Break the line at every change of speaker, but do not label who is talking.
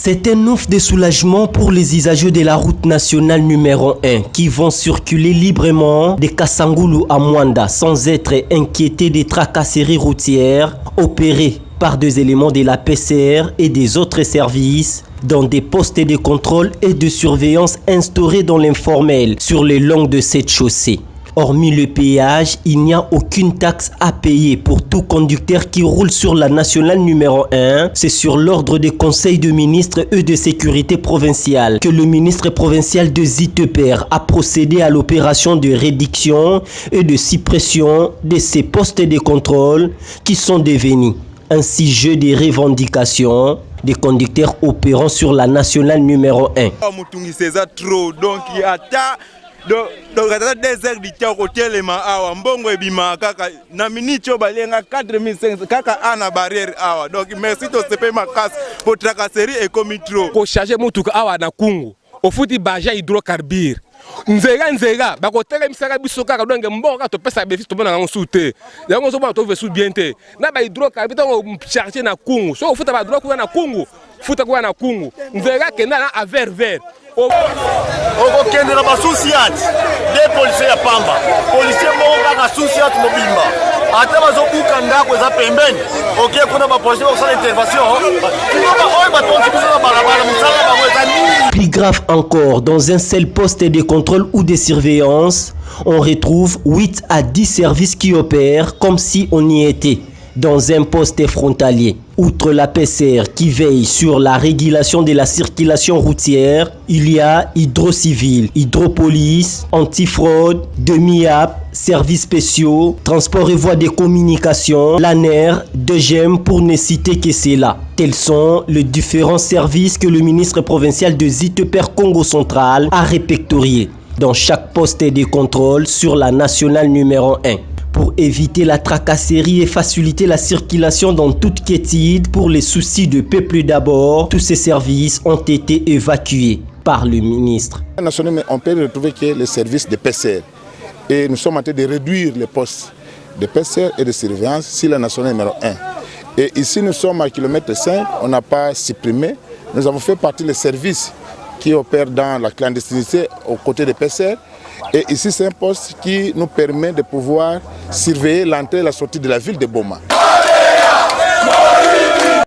C'est un ouf de soulagement pour les usagers de la route nationale numéro 1 qui vont circuler librement de Kasangulu à Mwanda sans être inquiétés des tracasseries routières opérées par des éléments de la PCR et des autres services dans des postes de contrôle et de surveillance instaurés dans l'informel sur le long de cette chaussée. Hormis le péage, il n'y a aucune taxe à payer pour tout conducteur qui roule sur la nationale numéro 1. C'est sur l'ordre des conseils de ministres et de sécurité provinciale que le ministre provincial de Ziteper a procédé à l'opération de réduction et de suppression de ces postes de contrôle qui sont devenus un sujet de revendication des conducteurs opérant sur la nationale numéro 1.
Donc à 2 heures du temps hôtel awa mbongo ebima kaka na minicho balenga 4500 kaka ana barrière awa donc merci to sepe makas pour tracasserie et comitro
ko charger mutuka awa na kungu ofuti baja hydrocarbure nzega bakotela misaka biso kaka donc mbongo to pesa bénéfice to bona ngango sute yango so ba to vesu bien te na ba hydrocarbure to charger na kungu so ofuta ba droit na kungu futa kwa na kungu nzega kenda na aver vert
okokendela basusiat de policier ya pamba policier moko kaka susiat mobimba ata bazobuka ndako eza pembeni oke kuna bapolicier bakosala intervention oyo batonzi biso na balabala mosala bango eza nini.
Plus grave encore, dans un seul poste de contrôle ou de surveillance, on retrouve 8 à 10 services qui opèrent comme si on y était dans un poste frontalier. Outre la PCR qui veille sur la régulation de la circulation routière, il y a Hydrocivil, Hydropolice, Antifraude, Demi-App, Services spéciaux, Transport et voies de communication, l'ANER, DGM pour ne citer que cela. Tels sont les différents services que le ministre provincial de Ziteper Congo Central a répertoriés dans chaque poste de contrôle sur la nationale numéro 1. Pour éviter la tracasserie et faciliter la circulation dans toute quiétude pour les soucis de peuple d'abord, tous ces services ont été évacués par le ministre.
On peut retrouver que les services de PCR et nous sommes en train de réduire les postes de PCR et de surveillance sur la nationale numéro 1. Et ici nous sommes à kilomètre 5, on n'a pas supprimé, nous avons fait partie des services qui opèrent dans la clandestinité aux côtés des PCR. Et ici, c'est un poste qui nous permet de pouvoir surveiller l'entrée et la sortie de la ville de Boma.